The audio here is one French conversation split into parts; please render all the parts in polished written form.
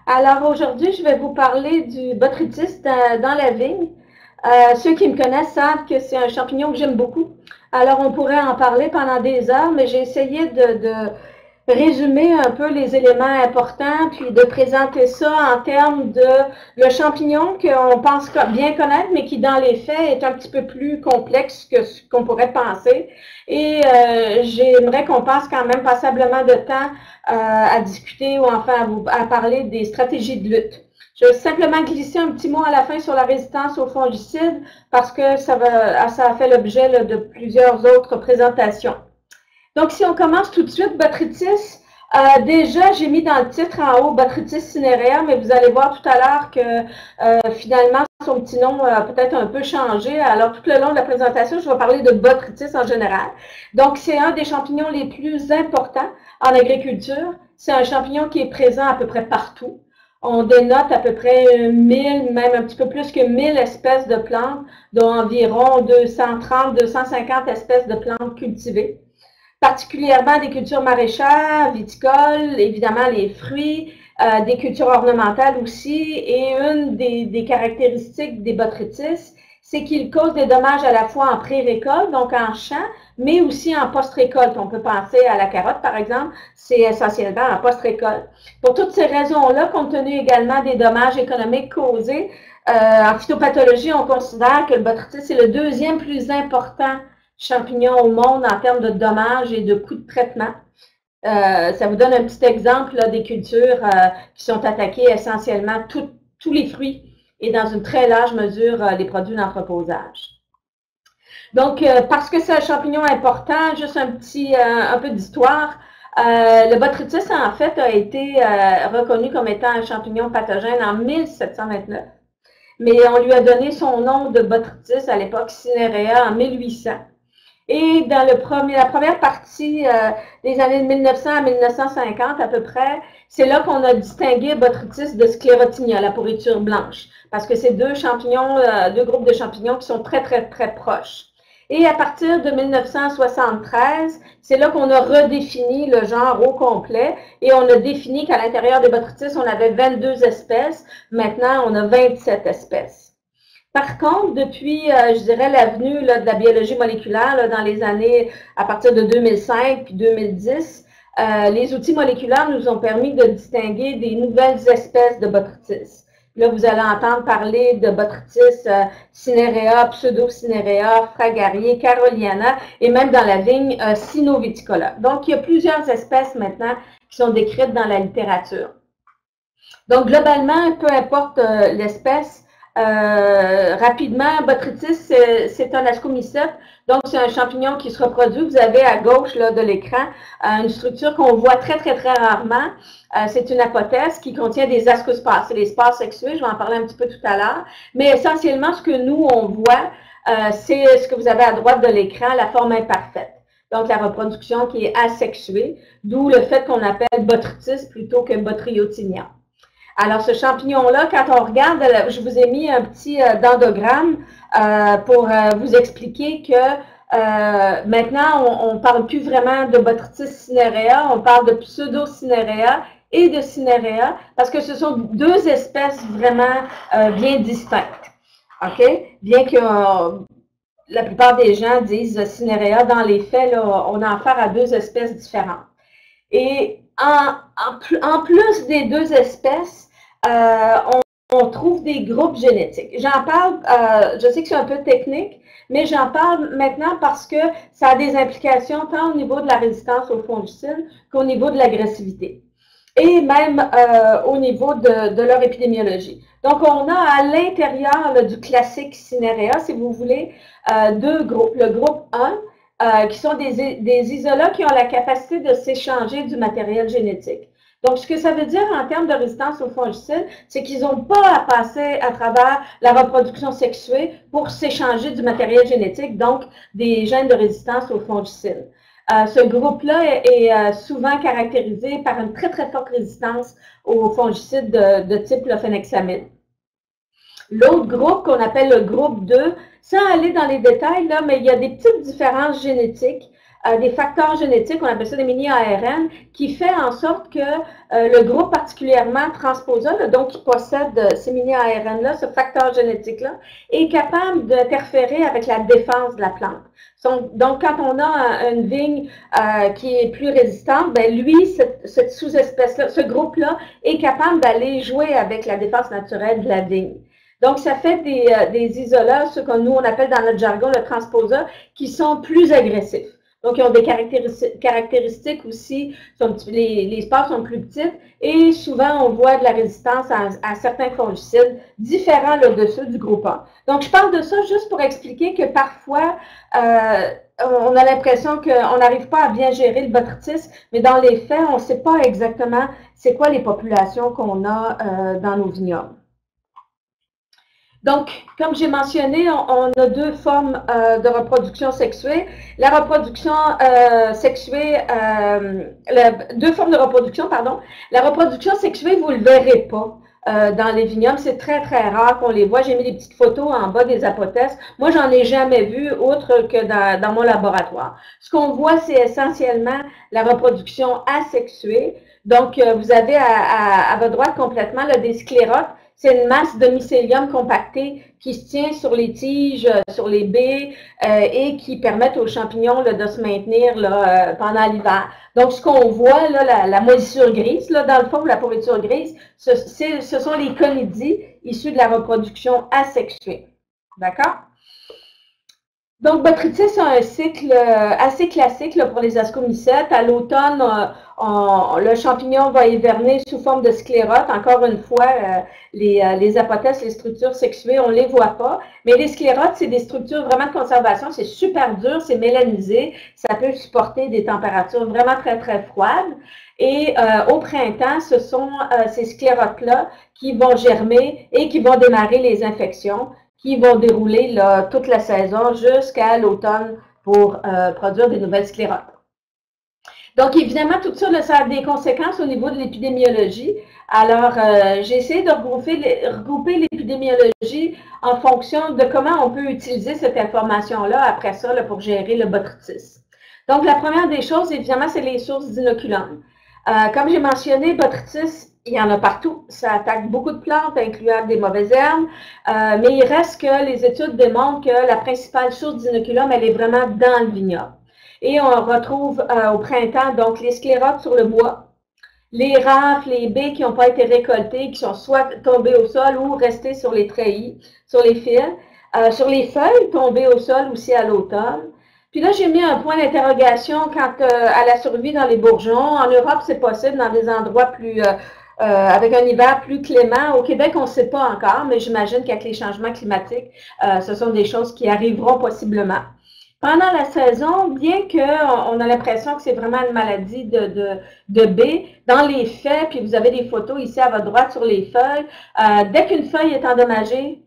Alors aujourd'hui, je vais vous parler du botrytis dans la vigne. Ceux qui me connaissent savent que c'est un champignon que j'aime beaucoup. Alors on pourrait en parler pendant des heures, mais j'ai essayé de résumer un peu les éléments importants, puis de présenter ça en termes de le champignon qu'on pense bien connaître, mais qui dans les faits est un petit peu plus complexe que ce qu'on pourrait penser. Et j'aimerais qu'on passe quand même passablement de temps à discuter ou enfin à parler des stratégies de lutte. Je vais simplement glisser un petit mot à la fin sur la résistance aux fongicides parce que ça a fait l'objet de plusieurs autres présentations. Donc, si on commence tout de suite, botrytis, déjà, j'ai mis dans le titre en haut botrytis cinerea, mais vous allez voir tout à l'heure que finalement, son petit nom a peut-être un peu changé. Alors, tout le long de la présentation, je vais parler de botrytis en général. Donc, c'est un des champignons les plus importants en agriculture. C'est un champignon qui est présent à peu près partout. On dénote à peu près 1000, même un petit peu plus que 1000 espèces de plantes, dont environ 230, 250 espèces de plantes cultivées. Particulièrement des cultures maraîchères, viticoles, évidemment les fruits, des cultures ornementales aussi. Et une des caractéristiques des botrytis, c'est qu'ils causent des dommages à la fois en pré-récolte, donc en champ, mais aussi en post-récolte. On peut penser à la carotte, par exemple, c'est essentiellement en post-récolte. Pour toutes ces raisons-là, compte tenu également des dommages économiques causés, en phytopathologie, on considère que le botrytis est le deuxième plus important champignon au monde en termes de dommages et de coûts de traitement. Ça vous donne un petit exemple là, des cultures qui sont attaquées essentiellement tous les fruits et dans une très large mesure les produits d'entreposage. Donc, parce que c'est un champignon important, juste un peu d'histoire. Le botrytis, en fait, a été reconnu comme étant un champignon pathogène en 1729, mais on lui a donné son nom de botrytis à l'époque cinerea en 1800. Et dans la première partie des années 1900 à 1950 à peu près, c'est là qu'on a distingué botrytis de sclérotinia, la pourriture blanche, parce que c'est deux groupes de champignons qui sont très, très, très proches. Et à partir de 1973, c'est là qu'on a redéfini le genre au complet et on a défini qu'à l'intérieur des botrytis, on avait 22 espèces. Maintenant, on a 27 espèces. Par contre, depuis, je dirais, l'avenue de la biologie moléculaire là, dans les années à partir de 2005 puis 2010, les outils moléculaires nous ont permis de distinguer des nouvelles espèces de botrytis. Là, vous allez entendre parler de botrytis cinerea, pseudo-cinerea, fragaria, caroliana et même dans la vigne cynoviticola. Donc, il y a plusieurs espèces maintenant qui sont décrites dans la littérature. Donc, globalement, peu importe l'espèce, rapidement, botrytis, c'est un ascomycète. Donc, c'est un champignon qui se reproduit. Vous avez à gauche là, de l'écran une structure qu'on voit très, très, très rarement. C'est une apothèse qui contient des ascospores. C'est les spores sexués. Je vais en parler un petit peu tout à l'heure. Mais essentiellement, ce que nous, on voit, c'est ce que vous avez à droite de l'écran, la forme imparfaite. Donc, la reproduction qui est asexuée, d'où le fait qu'on appelle botrytis plutôt que botryotinia. Alors, ce champignon-là, quand on regarde, je vous ai mis un petit dendrogramme pour vous expliquer que maintenant, on ne parle plus vraiment de botrytis cinerea, on parle de pseudo-cinerea et de cinerea parce que ce sont deux espèces vraiment bien distinctes. OK? Bien que la plupart des gens disent cinerea, dans les faits, là, on a affaire à deux espèces différentes. Et en plus des deux espèces, on trouve des groupes génétiques. J'en parle, je sais que c'est un peu technique, mais j'en parle maintenant parce que ça a des implications tant au niveau de la résistance aux fongicides qu'au niveau de l'agressivité et même au niveau de leur épidémiologie. Donc, on a à l'intérieur du classique cinerea, si vous voulez, deux groupes. Le groupe 1, qui sont des isolats qui ont la capacité de s'échanger du matériel génétique. Donc, ce que ça veut dire en termes de résistance aux fongicides, c'est qu'ils n'ont pas à passer à travers la reproduction sexuée pour s'échanger du matériel génétique, donc des gènes de résistance aux fongicides. Ce groupe-là est souvent caractérisé par une très, très forte résistance aux fongicides de type clofénhexamide. L'autre groupe qu'on appelle le groupe 2, sans aller dans les détails, là, mais il y a des petites différences génétiques des facteurs génétiques, on appelle ça des mini-ARN, qui fait en sorte que le groupe particulièrement transposon, donc qui possède ces mini-ARN-là, ce facteur génétique-là, est capable d'interférer avec la défense de la plante. Donc, quand on a une vigne qui est plus résistante, ben lui, cette sous-espèce-là, ce groupe-là, est capable d'aller jouer avec la défense naturelle de la vigne. Donc, ça fait des isolats, ce que nous, on appelle dans notre jargon le transposa, qui sont plus agressifs. Donc, ils ont des caractéristiques aussi, les spores sont plus petites et souvent, on voit de la résistance à certains fongicides différents de ceux du groupe A. Donc, je parle de ça juste pour expliquer que parfois, on a l'impression qu'on n'arrive pas à bien gérer le botrytis, mais dans les faits, on ne sait pas exactement c'est quoi les populations qu'on a dans nos vignobles. Donc, comme j'ai mentionné, on a deux formes de reproduction sexuée. La reproduction sexuée, deux formes de reproduction, pardon. La reproduction sexuée, vous ne le verrez pas dans les vignobles. C'est très, très rare qu'on les voit. J'ai mis des petites photos en bas des apothèses. Moi, j'en ai jamais vu autre que dans mon laboratoire. Ce qu'on voit, c'est essentiellement la reproduction asexuée. Donc, vous avez à votre droite complètement là, des sclérotes. C'est une masse de mycélium compacté qui se tient sur les tiges, sur les baies et qui permettent aux champignons là, de se maintenir là, pendant l'hiver. Donc, ce qu'on voit, là, la moisissure grise, là, dans le fond, la pourriture grise, ce sont les conidies issus de la reproduction asexuée. D'accord? Donc, botrytis a un cycle assez classique là, pour les ascomycètes. À l'automne, le champignon va hiverner sous forme de sclérote. Encore une fois, les apothèses, les structures sexuées, on ne les voit pas. Mais les sclérotes, c'est des structures vraiment de conservation. C'est super dur, c'est mélanisé. Ça peut supporter des températures vraiment très, très froides. Et au printemps, ce sont ces sclérotes-là qui vont germer et qui vont démarrer les infections, qui vont dérouler là, toute la saison jusqu'à l'automne pour produire des nouvelles sclérotes. Donc, évidemment, tout ça, là, ça a des conséquences au niveau de l'épidémiologie. Alors, j'ai essayé de regrouper l'épidémiologie en fonction de comment on peut utiliser cette information-là après ça là, pour gérer le botrytis. Donc, la première des choses, évidemment, c'est les sources d'inoculums. Comme j'ai mentionné, botrytis, il y en a partout. Ça attaque beaucoup de plantes, incluant des mauvaises herbes. Mais il reste que les études démontrent que la principale source d'inoculum, elle est vraiment dans le vignoble. Et on retrouve au printemps, donc, les sclérotes sur le bois, les rafles, les baies qui n'ont pas été récoltées, qui sont soit tombées au sol ou restées sur les treillis, sur les fils, sur les feuilles tombées au sol aussi à l'automne. Puis là, j'ai mis un point d'interrogation quant à la survie dans les bourgeons. En Europe, c'est possible dans des endroits plus avec un hiver plus clément. Au Québec, on ne sait pas encore, mais j'imagine qu'avec les changements climatiques, ce sont des choses qui arriveront possiblement. Pendant la saison, bien qu'on a l'impression que c'est vraiment une maladie de baies, dans les faits, puis vous avez des photos ici à votre droite sur les feuilles, dès qu'une feuille est endommagée,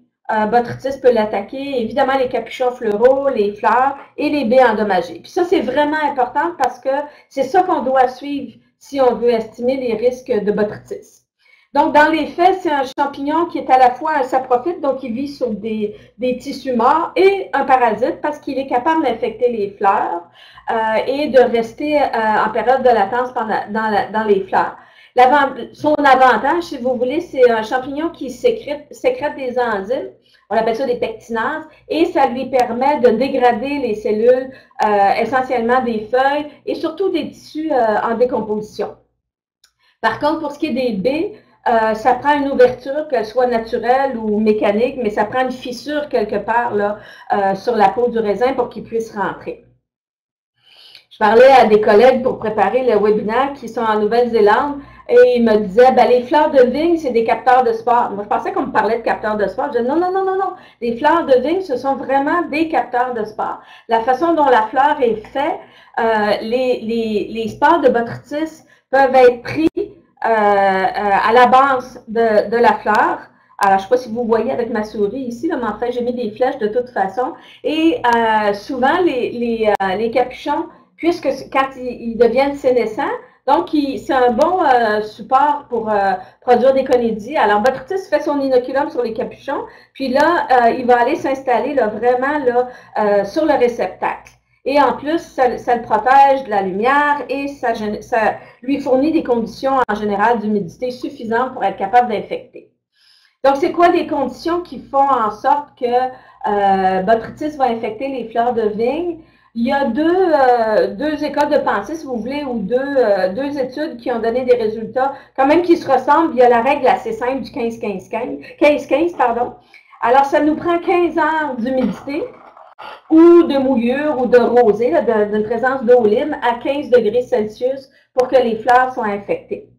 botrytis peut l'attaquer, évidemment les capuchons fleuraux, les fleurs et les baies endommagées. Puis ça, c'est vraiment important parce que c'est ça qu'on doit suivre si on veut estimer les risques de botrytis. Donc, dans les faits, c'est un champignon qui est à la fois un saprophyte, donc il vit sur des tissus morts, et un parasite parce qu'il est capable d'infecter les fleurs et de rester en période de latence dans les fleurs. Son avantage, si vous voulez, c'est un champignon qui sécrète des enzymes, on appelle ça des pectinases, et ça lui permet de dégrader les cellules, essentiellement des feuilles et surtout des tissus en décomposition. Par contre, pour ce qui est des baies, ça prend une ouverture, qu'elle soit naturelle ou mécanique, mais ça prend une fissure quelque part là, sur la peau du raisin pour qu'il puisse rentrer. Je parlais à des collègues pour préparer le webinaire qui sont en Nouvelle-Zélande et ils me disaient, ben, les fleurs de vigne, c'est des capteurs de spores. Moi, je pensais qu'on me parlait de capteurs de spores. Je disais, non, non, non, non, non. Les fleurs de vigne, ce sont vraiment des capteurs de spores. La façon dont la fleur est faite, les spores de botrytis peuvent être pris à la base de la fleur. Alors, je ne sais pas si vous voyez avec ma souris ici, là, mais en fait, j'ai mis des flèches de toute façon. Et souvent, les capuchons, puisque quand ils deviennent sénescents, donc c'est un bon support pour produire des conidies. Alors, botrytis fait son inoculum sur les capuchons, puis là, il va aller s'installer là, vraiment là, sur le réceptacle. Et en plus, ça le protège de la lumière et ça lui fournit des conditions en général d'humidité suffisantes pour être capable d'infecter. Donc, c'est quoi les conditions qui font en sorte que botrytis va infecter les fleurs de vigne? Il y a deux écoles de pensée, si vous voulez, ou deux études qui ont donné des résultats quand même qui se ressemblent. Il y a la règle assez simple du 15-15, pardon. Alors, ça nous prend 15 heures d'humidité ou de mouillure ou de rosée, d'une présence d'eau libre à 15 degrés Celsius pour que les fleurs soient infectées.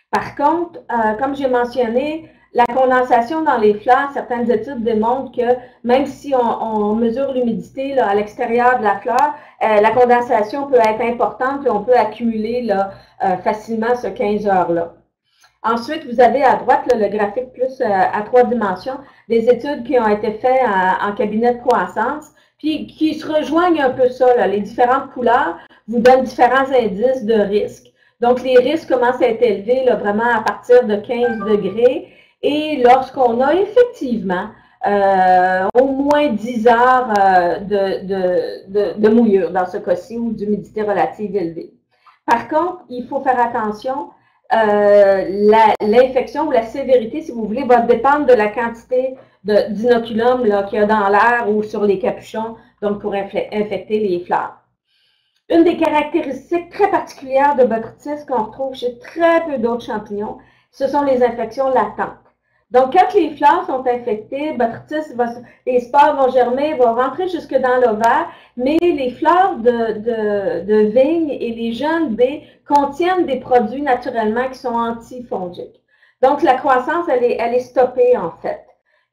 Par contre, comme j'ai mentionné, la condensation dans les fleurs, certaines études démontrent que même si on mesure l'humidité à l'extérieur de la fleur, la condensation peut être importante et on peut accumuler là, facilement ce 15 heures-là. Ensuite, vous avez à droite là, le graphique plus à 3 dimensions, des études qui ont été faites en cabinet de croissance, puis qui se rejoignent un peu ça. Là. Les différentes couleurs vous donnent différents indices de risque. Donc, les risques commencent à être élevés là, vraiment à partir de 15 degrés. Et lorsqu'on a effectivement au moins 10 heures de mouillure dans ce cas-ci ou d'humidité relative élevée. Par contre, il faut faire attention, l'infection ou la sévérité, si vous voulez, va dépendre de la quantité d'inoculum qu'il y a dans l'air ou sur les capuchons, donc pour infecter les fleurs. Une des caractéristiques très particulières de botrytis qu'on retrouve chez très peu d'autres champignons, ce sont les infections latentes. Donc, quand les fleurs sont infectées, botrytis, les spores vont germer, vont rentrer jusque dans l'ovaire, mais les fleurs de vigne et les jeunes baies contiennent des produits naturellement qui sont antifongiques. Donc, la croissance, elle est stoppée en fait.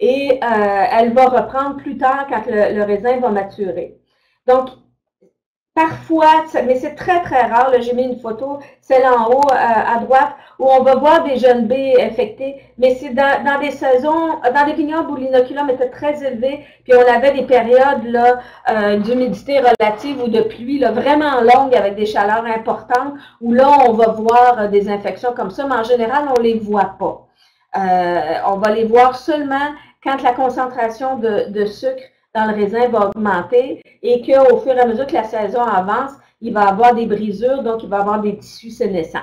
Et elle va reprendre plus tard quand le raisin va maturer. Donc, parfois, mais c'est très, très rare, j'ai mis une photo, celle en haut à droite, où on va voir des jeunes baies infectées, mais c'est dans des saisons, dans des vignobles où l'inoculum était très élevé, puis on avait des périodes d'humidité relative ou de pluie là, vraiment longues avec des chaleurs importantes, où là, on va voir des infections comme ça, mais en général, on ne les voit pas. On va les voir seulement quand la concentration de sucre dans le raisin va augmenter et qu'au fur et à mesure que la saison avance, il va avoir des brisures, donc il va avoir des tissus sénescents.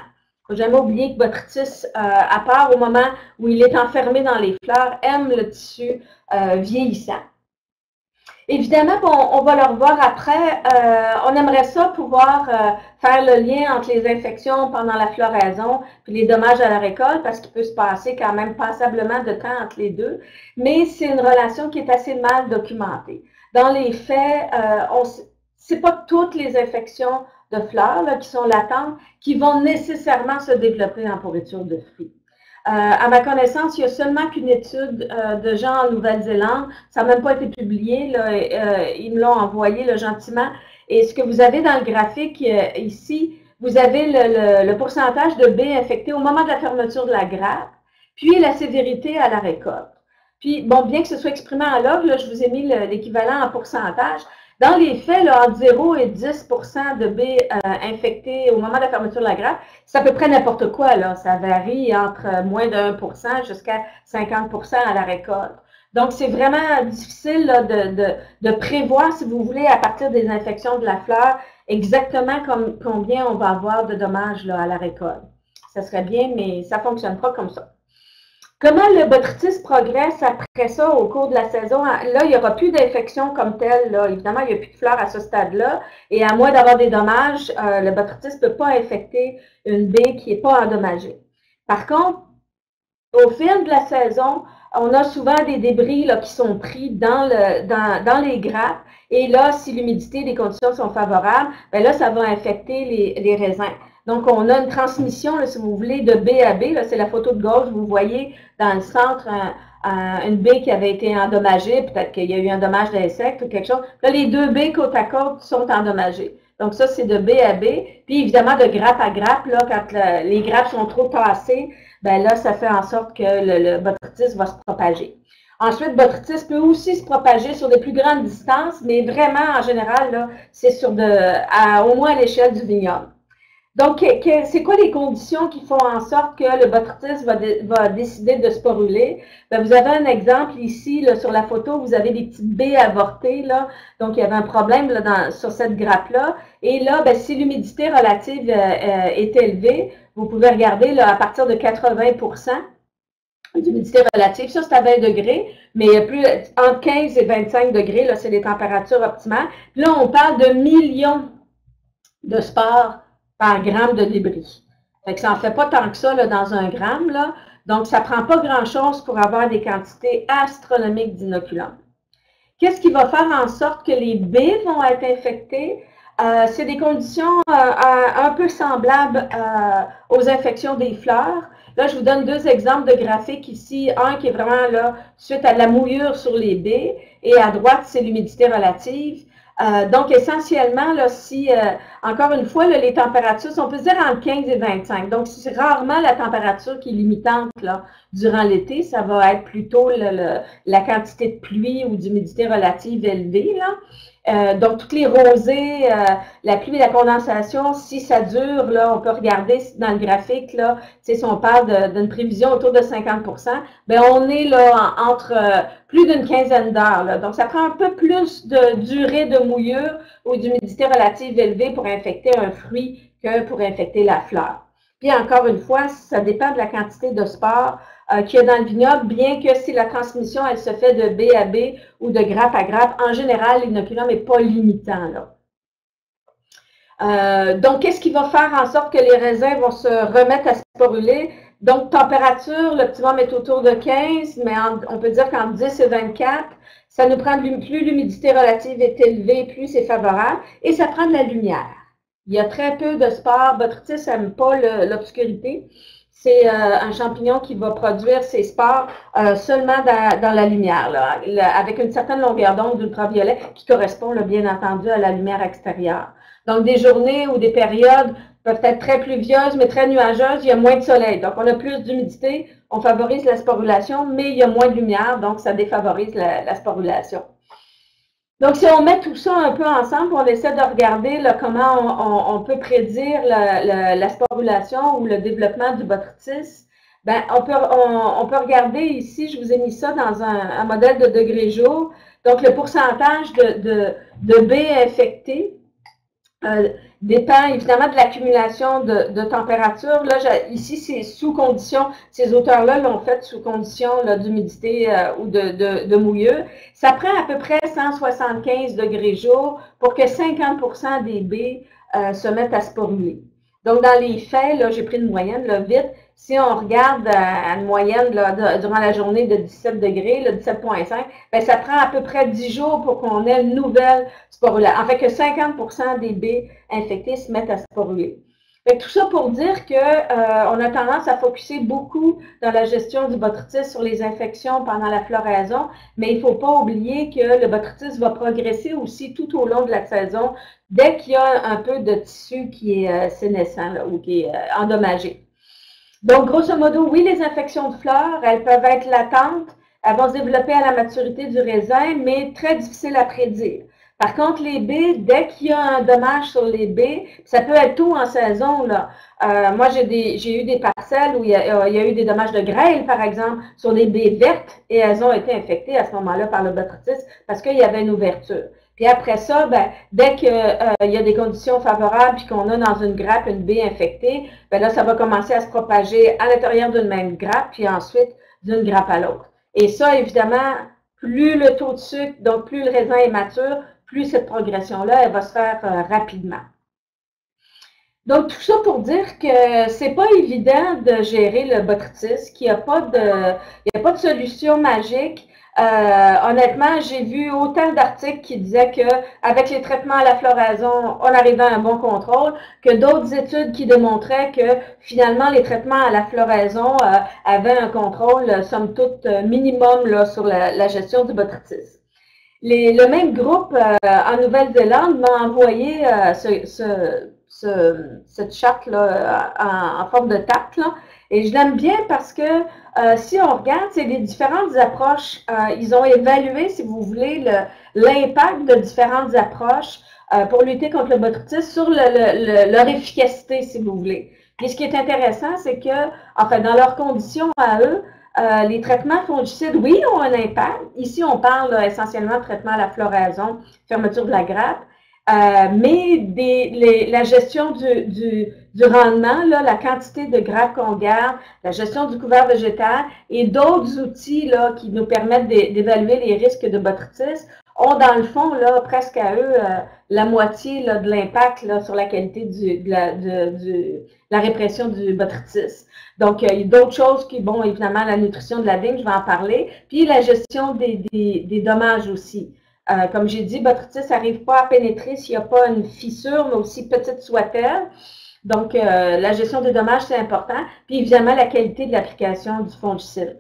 Il ne faut jamais oublier que botrytis, à part au moment où il est enfermé dans les fleurs, aime le tissu vieillissant. Évidemment, on va le revoir après. On aimerait ça pouvoir faire le lien entre les infections pendant la floraison et les dommages à la récolte, parce qu'il peut se passer quand même passablement de temps entre les deux. Mais c'est une relation qui est assez mal documentée. Dans les faits, c'est pas toutes les infections de fleurs là, qui sont latentes qui vont nécessairement se développer en pourriture de fruits. À ma connaissance, il y a seulement qu'une étude de gens en Nouvelle-Zélande. Ça n'a même pas été publié. Là, ils me l'ont envoyé là, gentiment. Et ce que vous avez dans le graphique ici, vous avez le pourcentage de baies infectées au moment de la fermeture de la grappe, puis la sévérité à la récolte. Puis, bon, bien que ce soit exprimé en log, là, je vous ai mis l'équivalent en pourcentage. Dans les faits, là, entre 0 et 10 de baies infectées au moment de la fermeture de la grappe, c'est à peu près n'importe quoi. Là. Ça varie entre moins de 1 jusqu'à 50 à la récolte. Donc, c'est vraiment difficile là, de prévoir, si vous voulez, à partir des infections de la fleur, exactement combien on va avoir de dommages là, à la récolte. Ça serait bien, mais ça ne fonctionne pas comme ça. Comment le botrytis progresse après ça au cours de la saison? Là, il n'y aura plus d'infection comme telle. Là. Évidemment, il n'y a plus de fleurs à ce stade-là. Et à moins d'avoir des dommages, le botrytis ne peut pas infecter une baie qui n'est pas endommagée. Par contre, au fil de la saison, on a souvent des débris là, qui sont pris dans les grappes. Et là, si l'humidité et les conditions sont favorables, bien là, ça va infecter les raisins. Donc, on a une transmission, là, si vous voulez, de baie à baie. C'est la photo de gauche, vous voyez dans le centre une baie qui avait été endommagée. Peut-être qu'il y a eu un dommage d'insecte ou quelque chose. Là, les deux baies côte à côte sont endommagées. Donc, ça, c'est de baie à baie. Puis, évidemment, de grappe à grappe, là, quand les grappes sont trop tassées, ben là, ça fait en sorte que le botrytis va se propager. Ensuite, botrytis peut aussi se propager sur des plus grandes distances, mais vraiment, en général, là, c'est au moins à l'échelle du vignoble. Donc, c'est quoi les conditions qui font en sorte que le botrytis va décider de sporuler? Ben, vous avez un exemple ici, là, sur la photo, vous avez des petites baies avortées, là. Donc, il y avait un problème là, sur cette grappe-là. Et là, ben, si l'humidité relative est élevée, vous pouvez regarder là, à partir de 80% d'humidité relative. Ça, c'est à 20 degrés, mais plus entre 15 et 25 degrés, là, c'est les températures optimales. Puis là, on parle de millions de spores par gramme de débris. Fait que ça n'en fait pas tant que ça là, dans un gramme. Là. Donc, ça ne prend pas grand-chose pour avoir des quantités astronomiques d'inoculants. Qu'est-ce qui va faire en sorte que les baies vont être infectées? C'est des conditions un peu semblables aux infections des fleurs. Là, je vous donne deux exemples de graphiques ici. Un qui est vraiment là, suite à la mouillure sur les baies, et à droite, c'est l'humidité relative. Donc, essentiellement, là, si, encore une fois, là, les températures, on peut dire entre 15 et 25. Donc, c'est rarement la température qui est limitante là, durant l'été. Ça va être plutôt la quantité de pluie ou d'humidité relative élevée. Là. Donc, toutes les rosées, la pluie et la condensation, si ça dure, là, on peut regarder dans le graphique, là, si on parle d'une prévision autour de 50%, bien, on est là entre plus d'une quinzaine d'heures. Donc, ça prend un peu plus de durée de mouillure ou d'humidité relative élevée pour infecter un fruit que pour infecter la fleur. Puis, encore une fois, ça dépend de la quantité de spores qu'il y a dans le vignoble, bien que si la transmission, elle se fait de baie à baie ou de grappe à grappe, en général, l'inoculum n'est pas limitant. Là. Donc, qu'est-ce qui va faire en sorte que les raisins vont se remettre à sporuler? Donc, température, l'optimum est autour de 15, mais on peut dire qu'entre 10 et 24, ça nous prend plus l'humidité relative est élevée, plus c'est favorable, et ça prend de la lumière. Il y a très peu de spores. Botrytis n'aime pas l'obscurité. C'est un champignon qui va produire ses spores seulement dans la lumière, là, avec une certaine longueur d'onde d'ultraviolet qui correspond là, bien entendu à la lumière extérieure. Donc, des journées ou des périodes peuvent être très pluvieuses, mais très nuageuses, il y a moins de soleil. Donc, on a plus d'humidité, on favorise la sporulation, mais il y a moins de lumière, donc ça défavorise la sporulation. Donc, si on met tout ça un peu ensemble, on essaie de regarder là, comment on peut prédire la sporulation ou le développement du botrytis, ben, on peut regarder ici, je vous ai mis ça dans un modèle de degré jour. Donc, le pourcentage de baies infectées dépend évidemment de l'accumulation de température. Là, ici, c'est sous condition, ces auteurs-là l'ont fait sous condition d'humidité ou de mouillure. Ça prend à peu près 175 degrés jour pour que 50% des baies se mettent à sporuler. Donc, dans les faits, j'ai pris une moyenne, là, vite. Si on regarde à une moyenne là, durant la journée de 17 degrés, 17,5, ben, ça prend à peu près 10 jours pour qu'on ait une nouvelle sporulation. En fait, que 50% des baies infectées se mettent à sporuler. Tout ça pour dire qu'on a tendance à focuser beaucoup dans la gestion du botrytis sur les infections pendant la floraison, mais il ne faut pas oublier que le botrytis va progresser aussi tout au long de la saison dès qu'il y a un peu de tissu qui est sénescent là, ou qui est endommagé. Donc, grosso modo, oui, les infections de fleurs, elles peuvent être latentes, elles vont se développer à la maturité du raisin, mais très difficiles à prédire. Par contre, les baies, dès qu'il y a un dommage sur les baies, ça peut être tôt en saison. Là. Moi, j'ai eu des parcelles où il y a eu des dommages de grêle, par exemple, sur des baies vertes, et elles ont été infectées à ce moment-là par le botrytis parce qu'il y avait une ouverture. Puis après ça, ben, dès qu'il y a des conditions favorables puis qu'on a dans une grappe une baie infectée, ben là, ça va commencer à se propager à l'intérieur d'une même grappe, puis ensuite d'une grappe à l'autre. Et ça, évidemment, plus le taux de sucre, donc plus le raisin est mature, plus cette progression-là, elle va se faire rapidement. Donc, tout ça pour dire que c'est pas évident de gérer le botrytis, qu'il n'y a pas de solution magique. Honnêtement, j'ai vu autant d'articles qui disaient qu'avec les traitements à la floraison, on arrivait à un bon contrôle, que d'autres études qui démontraient que finalement, les traitements à la floraison avaient un contrôle, somme toute, minimum là, sur la gestion du botrytis. Le même groupe en Nouvelle-Zélande m'a envoyé cette charte là, en forme de tarte, là. Et je l'aime bien parce que si on regarde, c'est les différentes approches. Ils ont évalué, si vous voulez, l'impact de différentes approches pour lutter contre le botrytis sur leur efficacité, si vous voulez. Et ce qui est intéressant, c'est que, enfin, dans leurs conditions à eux, les traitements fongicides, oui, ont un impact. Ici, on parle essentiellement de traitement à la floraison, fermeture de la grappe, mais la gestion du rendement, là, la quantité de grappes qu'on garde, la gestion du couvert végétal et d'autres outils là, qui nous permettent d'évaluer les risques de botrytis ont dans le fond là, presque à eux la moitié là, de l'impact là, sur la qualité de la répression du botrytis. Donc, il y a d'autres choses qui, bon, évidemment, la nutrition de la vigne, je vais en parler, puis la gestion des dommages aussi. Comme j'ai dit, botrytis n'arrive pas à pénétrer s'il n'y a pas une fissure, mais aussi petite soit-elle. Donc, la gestion des dommages, c'est important. Puis, évidemment, la qualité de l'application du fongicide.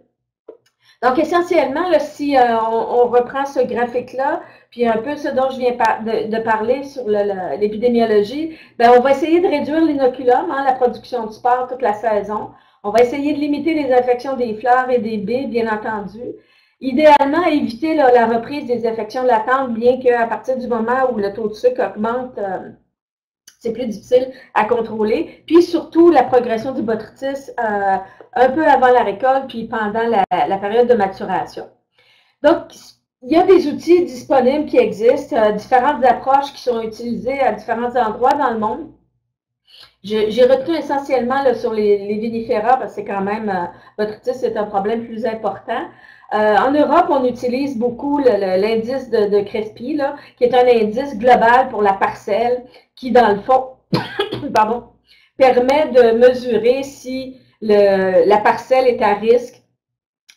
Donc, essentiellement, là, si on reprend ce graphique-là, puis un peu ce dont je viens de parler sur l'épidémiologie, ben, on va essayer de réduire l'inoculum, hein, la production de spores toute la saison. On va essayer de limiter les infections des fleurs et des baies, bien entendu. Idéalement, éviter là, la reprise des infections latentes, bien qu'à partir du moment où le taux de sucre augmente, c'est plus difficile à contrôler. Puis surtout, la progression du botrytis un peu avant la récolte, puis pendant la période de maturation. Donc, il y a des outils disponibles qui existent, différentes approches qui sont utilisées à différents endroits dans le monde. J'ai retenu essentiellement là, sur les vinifera, parce que c'est quand même, botrytis, c'est un problème plus important. En Europe, on utilise beaucoup l'indice de Crespi, là, qui est un indice global pour la parcelle, qui, dans le fond, pardon, permet de mesurer si la parcelle est à risque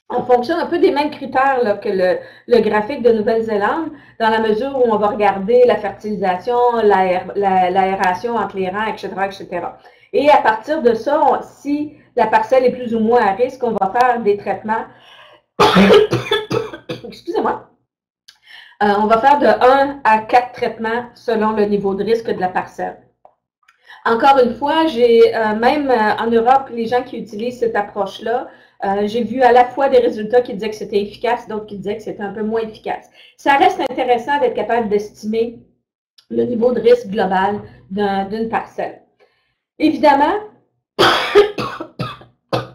en fonction un peu des mêmes critères là, que le graphique de Nouvelle-Zélande, dans la mesure où on va regarder la fertilisation, l'aération entre les rangs, etc., etc. Et à partir de ça, si la parcelle est plus ou moins à risque, on va faire des traitements. Excusez-moi. On va faire de 1 à 4 traitements selon le niveau de risque de la parcelle. Encore une fois, j'ai même en Europe, les gens qui utilisent cette approche-là, j'ai vu à la fois des résultats qui disaient que c'était efficace, d'autres qui disaient que c'était un peu moins efficace. Ça reste intéressant d'être capable d'estimer le niveau de risque global d'une parcelle. Évidemment,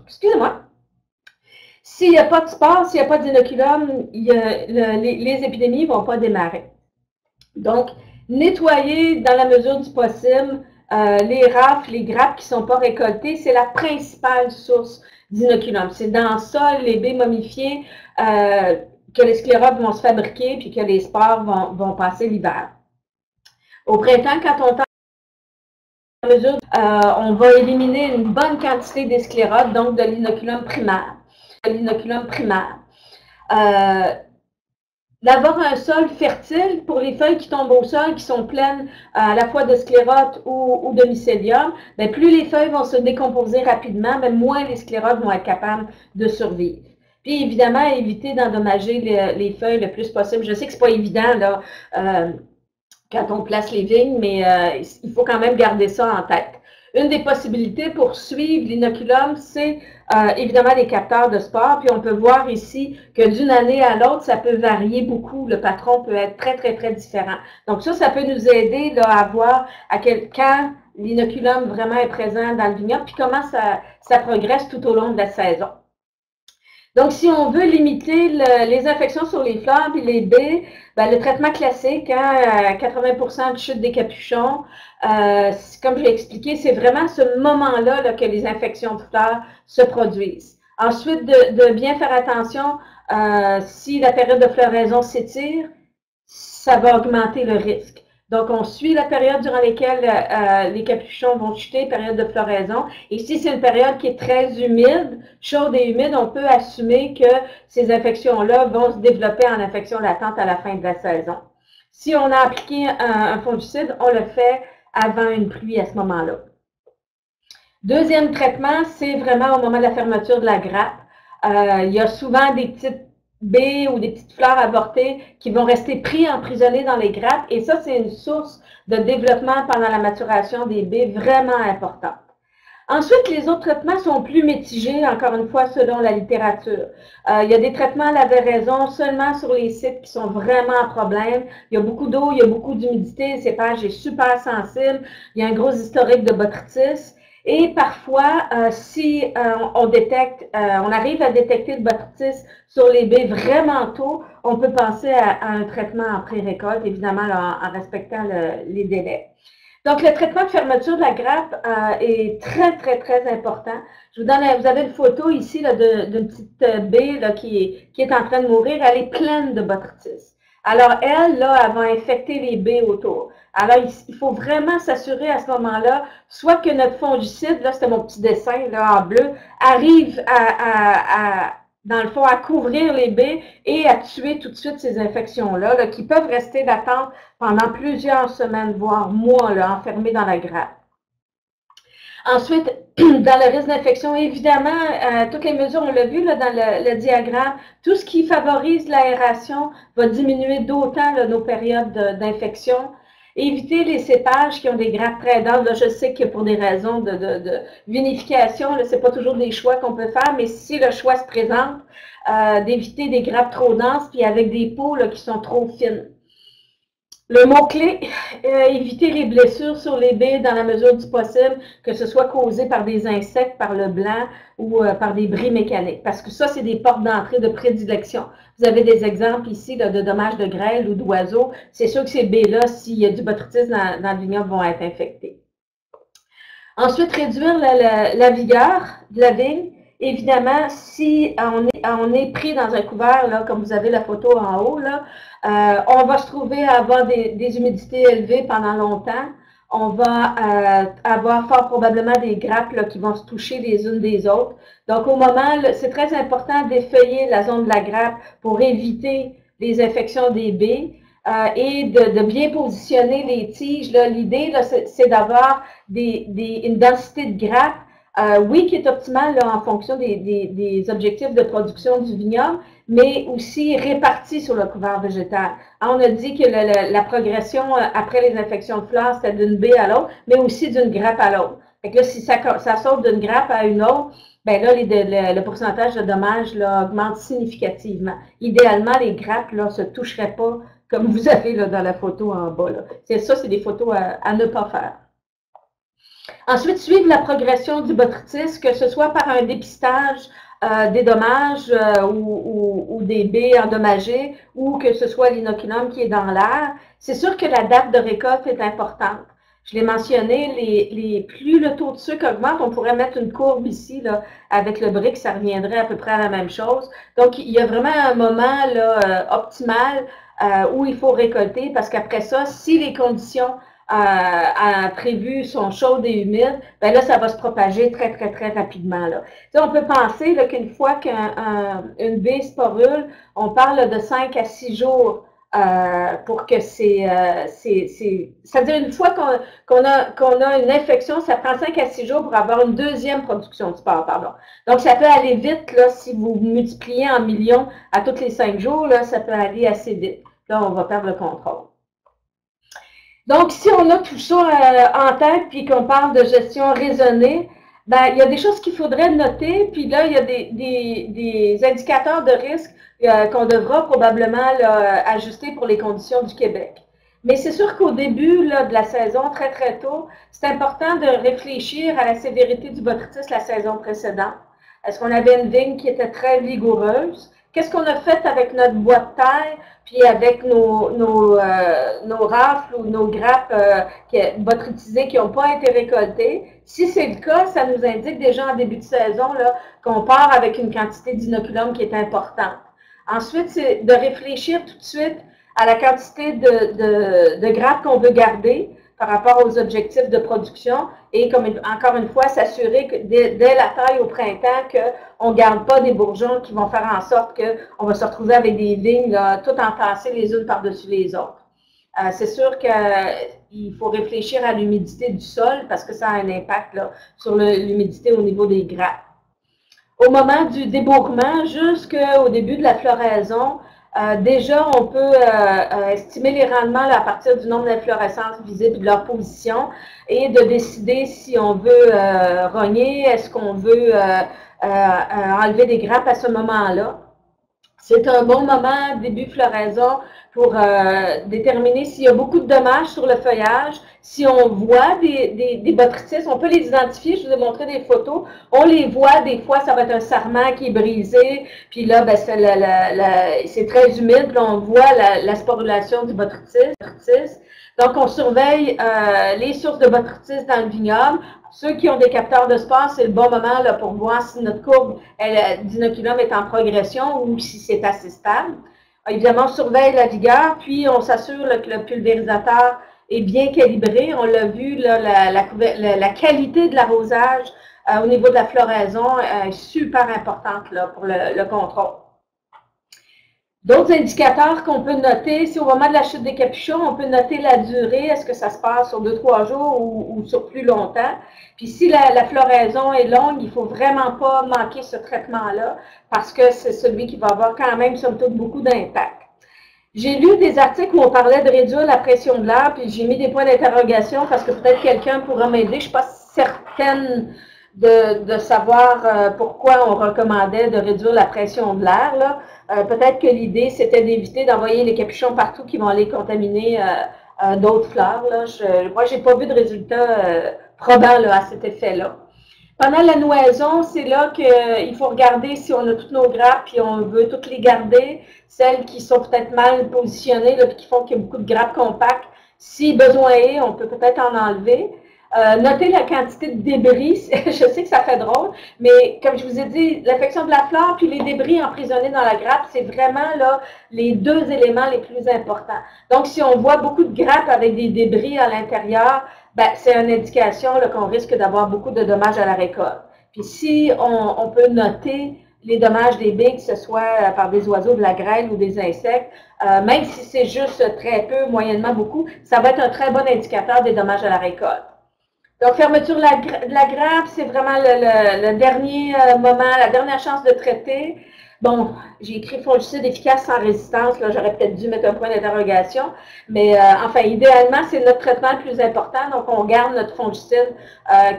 excusez-moi, s'il n'y a pas de spore, s'il n'y a pas d'inoculum, les épidémies ne vont pas démarrer. Donc, nettoyer dans la mesure du possible les rafles, les grappes qui ne sont pas récoltées, c'est la principale source d'inoculum. C'est dans le sol, les baies momifiées, que les sclérotes vont se fabriquer puis que les spores vont passer l'hiver. Au printemps, quand on tend à mesure, on va éliminer une bonne quantité des sclérotes, donc de l'inoculum primaire. D'avoir un sol fertile pour les feuilles qui tombent au sol, qui sont pleines à la fois de sclérotes ou de mycélium, bien, plus les feuilles vont se décomposer rapidement, bien, moins les sclérotes vont être capables de survivre. Puis évidemment, éviter d'endommager les feuilles le plus possible. Je sais que ce n'est pas évident là, quand on place les vignes, mais il faut quand même garder ça en tête. Une des possibilités pour suivre l'inoculum, c'est évidemment les capteurs de spores. Puis on peut voir ici que d'une année à l'autre, ça peut varier beaucoup. Le patron peut être très, très, très différent. Donc ça peut nous aider là, à voir quand l'inoculum vraiment est présent dans le vignoble, puis comment ça progresse tout au long de la saison. Donc, si on veut limiter les infections sur les fleurs et les baies, ben, le traitement classique, hein, 80% de chute des capuchons, comme je l'ai expliqué, c'est vraiment ce moment-là là, que les infections de fleurs se produisent. Ensuite, de bien faire attention, si la période de floraison s'étire, ça va augmenter le risque. Donc, on suit la période durant laquelle les capuchons vont chuter, période de floraison. Et si c'est une période qui est très humide, chaude et humide, on peut assumer que ces infections-là vont se développer en infection latente à la fin de la saison. Si on a appliqué un fongicide, on le fait avant une pluie à ce moment-là. Deuxième traitement, c'est vraiment au moment de la fermeture de la grappe. Il y a souvent des petites baies ou des petites fleurs avortées qui vont rester emprisonnées dans les grappes. Et ça, c'est une source de développement pendant la maturation des baies vraiment importante. Ensuite, les autres traitements sont plus mitigés, encore une fois, selon la littérature. Il y a des traitements à la véraison seulement sur les sites qui sont vraiment un problème. Il y a beaucoup d'eau, il y a beaucoup d'humidité, le cépage est super sensible, il y a un gros historique de botrytis. Et parfois, si on arrive à détecter le botrytis sur les baies vraiment tôt, on peut penser à un traitement en pré-récolte, évidemment là, en respectant les délais. Donc, le traitement de fermeture de la grappe est très, très, très important. Vous avez une photo ici d'une petite baie là, qui est en train de mourir. Elle est pleine de botrytis. Alors, elle va infecter les baies autour. Alors, il faut vraiment s'assurer à ce moment-là, soit que notre fongicide, là, c'était mon petit dessin là, en bleu, arrive dans le fond, à couvrir les baies et à tuer tout de suite ces infections-là, là, qui peuvent rester latentes pendant plusieurs semaines, voire mois, là, enfermées dans la grappe. Ensuite, dans le risque d'infection, évidemment, toutes les mesures, on l'a vu là, dans le diagramme, tout ce qui favorise l'aération va diminuer d'autant nos périodes d'infection. Éviter les cépages qui ont des grappes très denses. Là, je sais que pour des raisons de vinification, ce n'est pas toujours des choix qu'on peut faire, mais si le choix se présente, d'éviter des grappes trop denses puis avec des peaux là, qui sont trop fines. Le mot-clé, éviter les blessures sur les baies dans la mesure du possible, que ce soit causé par des insectes, par le blanc ou par des bris mécaniques. Parce que ça, c'est des portes d'entrée de prédilection. Vous avez des exemples ici là, de dommages de grêle ou d'oiseaux. C'est sûr que ces baies-là, s'il y a du botrytis dans le vignoble, vont être infectées. Ensuite, réduire la vigueur de la vigne. Évidemment, si on est pris dans un couvert, là, comme vous avez la photo en haut, là, on va se trouver à avoir des humidités élevées pendant longtemps. On va avoir fort probablement des grappes là, qui vont se toucher les unes des autres. Donc, au moment, c'est très important d'effeuiller la zone de la grappe pour éviter les infections des baies. Et de bien positionner les tiges. L'idée, c'est d'avoir une densité de grappe, oui, qui est optimale là, en fonction des objectifs de production du vignoble, mais aussi répartie sur le couvert végétal. On a dit que la progression après les infections de fleurs, c'est d'une baie à l'autre, mais aussi d'une grappe à l'autre. Fait que là, si ça saute d'une grappe à une autre, ben là, le pourcentage de dommages là, augmente significativement. Idéalement, les grappes ne se toucheraient pas comme vous avez là, dans la photo en bas. Ça, c'est des photos à ne pas faire. Ensuite, suivre la progression du botrytis, que ce soit par un dépistage des dommages ou des baies endommagées, ou que ce soit l'inoculum qui est dans l'air. C'est sûr que la date de récolte est importante. Je l'ai mentionné, plus le taux de sucre augmente, on pourrait mettre une courbe ici là, avec le brick, ça reviendrait à peu près à la même chose. Donc, il y a vraiment un moment là, optimal où il faut récolter, parce qu'après ça, si les conditions prévues sont chaudes et humides, ben là, ça va se propager très, très, très rapidement. Là. On peut penser qu'une fois qu'une baie sporule, on parle de 5 à 6 jours pour que c'est-à-dire une fois qu'on a une infection, ça prend 5 à 6 jours pour avoir une deuxième production de spore, pardon. Donc, ça peut aller vite, là, si vous multipliez en millions à tous les 5 jours, là, ça peut aller assez vite. Là, on va perdre le contrôle. Donc, si on a tout ça en tête, puis qu'on parle de gestion raisonnée, ben, il y a des choses qu'il faudrait noter, puis là, il y a des indicateurs de risque qu'on devra probablement là, ajuster pour les conditions du Québec. Mais c'est sûr qu'au début là, de la saison, très, très tôt, c'est important de réfléchir à la sévérité du botrytis la saison précédente. Est-ce qu'on avait une vigne qui était très vigoureuse? Qu'est-ce qu'on a fait avec notre bois de terre, puis avec nos rafles ou nos grappes botrytisées qui n'ont pas été récoltées? Si c'est le cas, ça nous indique déjà en début de saison qu'on part avec une quantité d'inoculum qui est importante. Ensuite, c'est de réfléchir tout de suite à la quantité de grappes qu'on veut garder par rapport aux objectifs de production et, encore une fois, s'assurer que dès la taille au printemps qu'on ne garde pas des bourgeons qui vont faire en sorte qu'on va se retrouver avec des vignes là, toutes entassées les unes par-dessus les autres. C'est sûr qu'il faut réfléchir à l'humidité du sol parce que ça a un impact là, sur l'humidité au niveau des grappes. Au moment du débourrement jusqu'au début de la floraison, déjà, on peut estimer les rendements là, à partir du nombre d'inflorescences visibles de leur position et de décider si on veut rogner, est-ce qu'on veut enlever des grappes à ce moment-là. C'est un bon moment, début floraison, pour déterminer s'il y a beaucoup de dommages sur le feuillage. Si on voit des botrytis, on peut les identifier. Je vous ai montré des photos. On les voit, des fois, ça va être un sarment qui est brisé. Puis là, ben, c'est très humide. Là, on voit la sporulation du botrytis. Donc, on surveille les sources de botrytis dans le vignoble. Ceux qui ont des capteurs de spore, c'est le bon moment là, pour voir si notre courbe d'inoculum est en progression ou si c'est assez stable. Évidemment, on surveille la vigueur, puis on s'assure que le pulvérisateur est bien calibré. On l'a vu, là, la qualité de l'arrosage au niveau de la floraison est super importante là, pour le contrôle. D'autres indicateurs qu'on peut noter, si au moment de la chute des capuchons, on peut noter la durée, est-ce que ça se passe sur 2-3 jours ou sur plus longtemps. Puis si la floraison est longue, il ne faut vraiment pas manquer ce traitement-là parce que c'est celui qui va avoir quand même, somme toute, beaucoup d'impact. J'ai lu des articles où on parlait de réduire la pression de l'air, puis j'ai mis des points d'interrogation parce que peut-être quelqu'un pourra m'aider. Je ne suis pas certaine de savoir pourquoi on recommandait de réduire la pression de l'air. Peut-être que l'idée, c'était d'éviter d'envoyer les capuchons partout qui vont aller contaminer d'autres fleurs. Moi, je n'ai pas vu de résultat probant là, à cet effet-là. Pendant la nouaison, c'est là qu'il faut regarder si on a toutes nos grappes et on veut toutes les garder. Celles qui sont peut-être mal positionnées, là, qui font qu'il y a beaucoup de grappes compactes. Si besoin est, on peut peut-être en enlever. Notez la quantité de débris. Je sais que ça fait drôle, mais comme je vous ai dit, l'affection de la flore puis les débris emprisonnés dans la grappe, c'est vraiment là les deux éléments les plus importants. Donc, si on voit beaucoup de grappes avec des débris à l'intérieur, ben, c'est une indication qu'on risque d'avoir beaucoup de dommages à la récolte. Puis si on peut noter les dommages des baies, que ce soit par des oiseaux, de la grêle ou des insectes, même si c'est juste très peu, moyennement beaucoup, ça va être un très bon indicateur des dommages à la récolte. Donc, fermeture de la grappe, c'est vraiment le dernier moment, la dernière chance de traiter. Bon, j'ai écrit fongicide efficace sans résistance. Là, j'aurais peut-être dû mettre un point d'interrogation. Mais enfin, idéalement, c'est notre traitement le plus important. Donc, on garde notre fongicide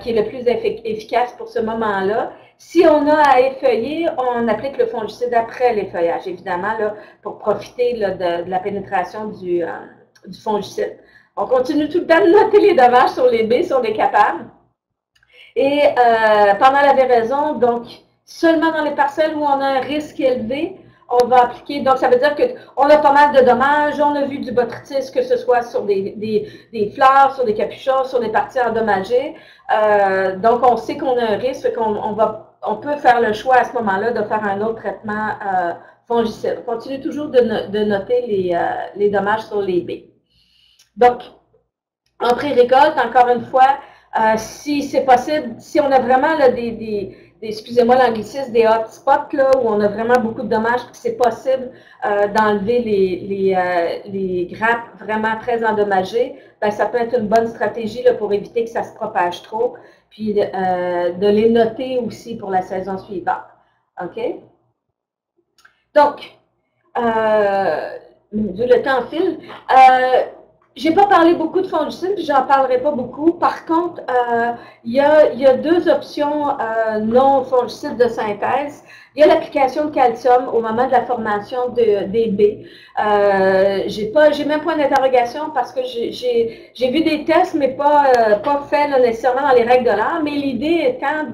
qui est le plus efficace pour ce moment-là. Si on a à effeuiller, on applique le fongicide après l'effeuillage, évidemment, là, pour profiter là, de la pénétration du fongicide. On continue tout le temps de noter les dommages sur les baies si on est capable. Et pendant la véraison, donc, seulement dans les parcelles où on a un risque élevé, on va appliquer. Donc, ça veut dire qu'on a pas mal de dommages. On a vu du botrytis, que ce soit sur des fleurs, sur des capuchons, sur des parties endommagées. Donc, on sait qu'on a un risque, on peut faire le choix à ce moment-là de faire un autre traitement fongicide. On continue toujours de noter les dommages sur les baies. Donc, en pré-récolte, encore une fois, si c'est possible, si on a vraiment là, excusez-moi l'anglicisme, des hotspots là, où on a vraiment beaucoup de dommages, c'est possible d'enlever les grappes vraiment très endommagées, ben, ça peut être une bonne stratégie là, pour éviter que ça se propage trop, puis de les noter aussi pour la saison suivante. OK? Donc, le temps file. J'ai pas parlé beaucoup de fongicides, puis j'en parlerai pas beaucoup. Par contre, il y a deux options non fongicides de synthèse. Il y a l'application de calcium au moment de la formation des baies. J'ai même point d'interrogation parce que j'ai vu des tests, mais pas fait là, nécessairement dans les règles de l'art. Mais l'idée étant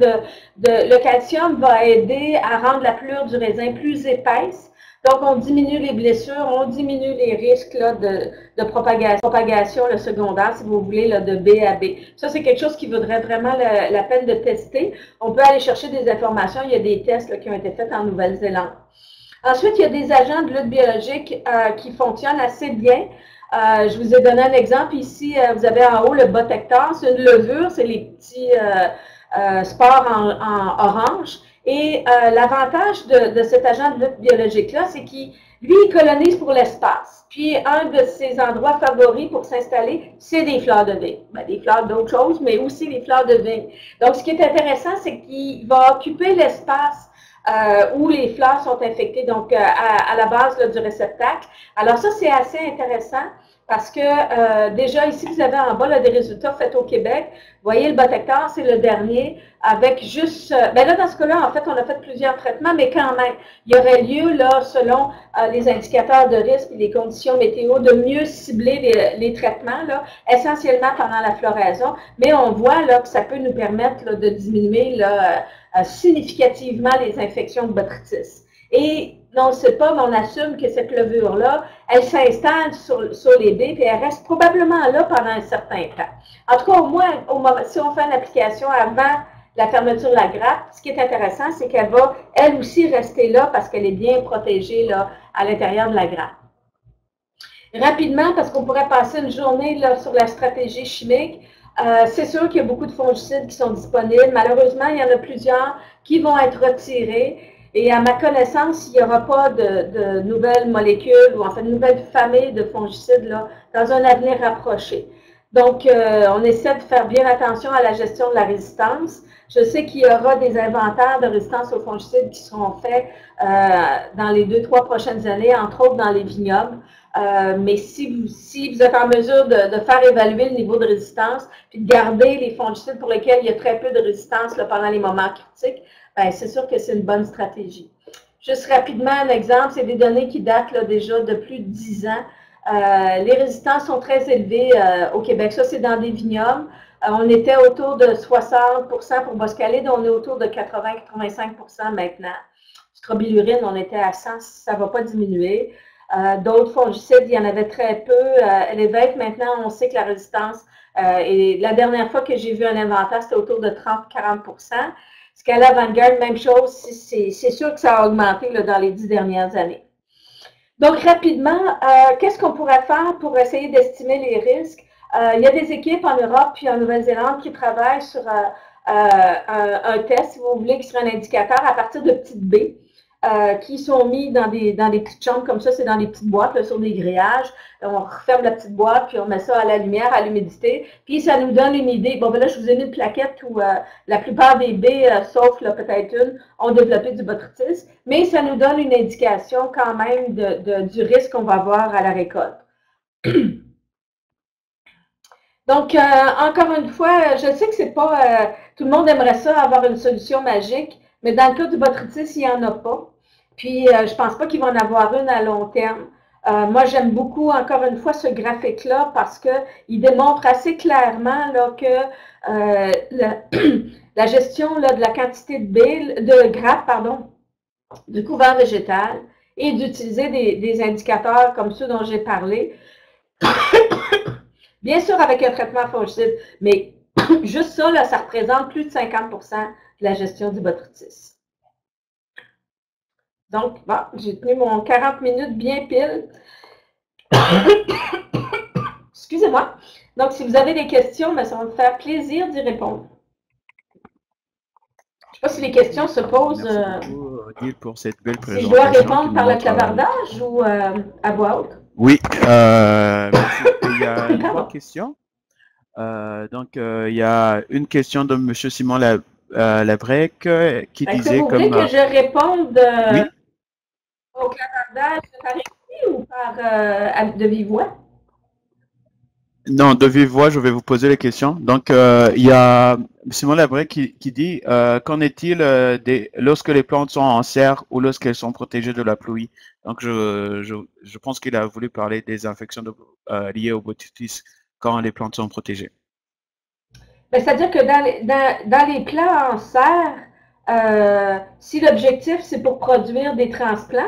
le calcium va aider à rendre la pelure du raisin plus épaisse. Donc, on diminue les blessures, on diminue les risques là, de propagation le secondaire, si vous voulez, là, de baie à baie. Ça, c'est quelque chose qui vaudrait vraiment la peine de tester. On peut aller chercher des informations. Il y a des tests là, qui ont été faits en Nouvelle-Zélande. Ensuite, il y a des agents de lutte biologique qui fonctionnent assez bien. Je vous ai donné un exemple ici. Vous avez en haut le botector. C'est une levure, c'est les petits spores en orange. Et l'avantage de cet agent de lutte biologique-là, c'est qu'il, lui, il colonise pour l'espace. Puis, un de ses endroits favoris pour s'installer, c'est des fleurs de vigne. Ben, des fleurs d'autres choses, mais aussi les fleurs de vigne. Donc, ce qui est intéressant, c'est qu'il va occuper l'espace où les fleurs sont infectées, donc à la base là, du réceptacle. Alors ça, c'est assez intéressant parce que déjà ici, vous avez en bas là, des résultats faits au Québec. Vous voyez, le Botector, c'est le dernier, avec juste... ben là, dans ce cas-là, en fait, on a fait plusieurs traitements, mais quand même, il y aurait lieu, là, selon les indicateurs de risque et les conditions météo, de mieux cibler les traitements, là, essentiellement pendant la floraison. Mais on voit là, que ça peut nous permettre là, de diminuer là, significativement les infections de botrytis. Et non, on ne sait pas, mais on assume que cette levure-là, elle s'installe sur les baies et elle reste probablement là pendant un certain temps. En tout cas, au moins, si on fait une application avant la fermeture de la grappe, ce qui est intéressant, c'est qu'elle va, elle aussi, rester là parce qu'elle est bien protégée là, à l'intérieur de la grappe. Rapidement, parce qu'on pourrait passer une journée là, sur la stratégie chimique, c'est sûr qu'il y a beaucoup de fongicides qui sont disponibles. Malheureusement, il y en a plusieurs qui vont être retirés. Et à ma connaissance, il n'y aura pas de nouvelles molécules ou en fait de nouvelles familles de fongicides là, dans un avenir rapproché. Donc, on essaie de faire bien attention à la gestion de la résistance. Je sais qu'il y aura des inventaires de résistance aux fongicides qui seront faits dans les 2-3 prochaines années, entre autres dans les vignobles. Mais si vous êtes en mesure de faire évaluer le niveau de résistance, puis de garder les fongicides pour lesquels il y a très peu de résistance là, pendant les moments critiques, ben, c'est sûr que c'est une bonne stratégie. Juste rapidement, un exemple, c'est des données qui datent là, déjà de plus de 10 ans. Les résistances sont très élevées au Québec. Ça, c'est dans des vignobles. On était autour de 60 pour Boscalide, on est autour de 80-85 maintenant. Strobilurine, on était à 100, ça ne va pas diminuer. D'autres fongicides, il y en avait très peu. L'évêque, maintenant, on sait que la résistance, et la dernière fois que j'ai vu un inventaire, c'était autour de 30-40 Scala Vanguard, même chose, c'est sûr que ça a augmenté là, dans les 10 dernières années. Donc, rapidement, qu'est-ce qu'on pourrait faire pour essayer d'estimer les risques? Il y a des équipes en Europe puis en Nouvelle-Zélande qui travaillent sur un test, si vous voulez, qui serait un indicateur à partir de petites baies. Qui sont mis dans des petites chambres comme ça, c'est dans des petites boîtes là, sur des grillages. On referme la petite boîte, puis on met ça à la lumière, à l'humidité, puis ça nous donne une idée. Bon, ben là, je vous ai mis une plaquette où la plupart des baies, sauf peut-être une, ont développé du botrytis, mais ça nous donne une indication quand même du risque qu'on va avoir à la récolte. Donc, encore une fois, je sais que c'est pas... tout le monde aimerait ça, avoir une solution magique, mais dans le cas du botrytis, il n'y en a pas. Puis, je ne pense pas qu'il va en avoir une à long terme. Moi, j'aime beaucoup, encore une fois, ce graphique-là parce qu'il démontre assez clairement là, que la gestion là, de la quantité de grappes, du couvert végétal et d'utiliser des indicateurs comme ceux dont j'ai parlé. Bien sûr, avec un traitement fongicide, mais juste ça, là, ça représente plus de 50 de la gestion du botrytis. Donc, bon, j'ai tenu mon 40 minutes bien pile. Excusez-moi. Donc, si vous avez des questions, ben, ça va me faire plaisir d'y répondre. Je ne sais pas si les questions se posent. Merci beaucoup, Odile, pour cette belle présentation. Si je dois répondre par le clavardage ou à voix haute? Oui, merci. Il y a 3 questions. Donc, il y a une question de M. Simon Labrec qui disait vous voulez que je réponde oui? au clavardage par écrit ou de vive voix? Non, de vive voix, je vais vous poser les questions. Donc, il y a Simon Labrec qui dit qu'en est-il lorsque les plantes sont en serre ou lorsqu'elles sont protégées de la pluie? Donc, je pense qu'il a voulu parler des infections liées au botrytis quand les plantes sont protégées. C'est-à-dire que dans les plants en serre, si l'objectif c'est pour produire des transplants,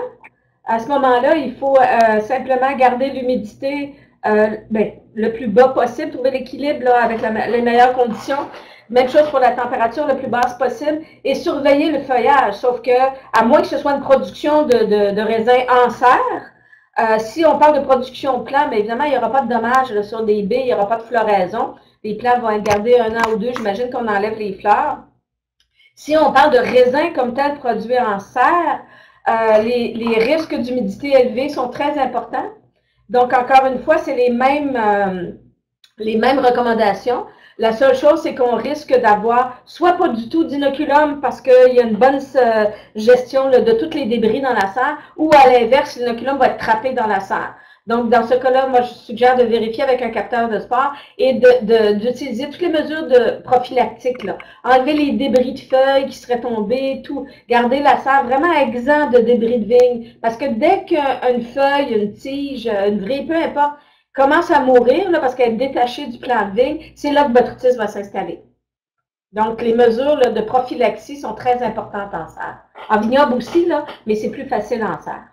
à ce moment-là, il faut simplement garder l'humidité le plus bas possible, trouver l'équilibre avec les meilleures conditions. Même chose pour la température le plus basse possible et surveiller le feuillage. Sauf que, à moins que ce soit une production de raisins en serre, si on parle de production de plants, mais évidemment, il n'y aura pas de dommages là, sur des baies, il n'y aura pas de floraison. Les plants vont être gardés 1 an ou 2, j'imagine qu'on enlève les fleurs. Si on parle de raisins comme tel produits en serre, les risques d'humidité élevés sont très importants. Donc, encore une fois, c'est les mêmes recommandations. La seule chose, c'est qu'on risque d'avoir soit pas du tout d'inoculum parce qu'il y a une bonne gestion là, de tous les débris dans la serre, ou à l'inverse, l'inoculum va être trappé dans la serre. Donc, dans ce cas-là, moi, je suggère de vérifier avec un capteur de sport et d'utiliser toutes les mesures de prophylactique. Là. Enlever les débris de feuilles qui seraient tombés, tout. Garder la serre vraiment exempt de débris de vigne. Parce que dès qu'une feuille, une tige, une vrille, peu importe, commence à mourir là, parce qu'elle est détachée du plant de vigne, c'est là que botrytis va s'installer. Donc, les mesures là, de prophylaxie sont très importantes en serre. En vignoble aussi, là, mais c'est plus facile en serre.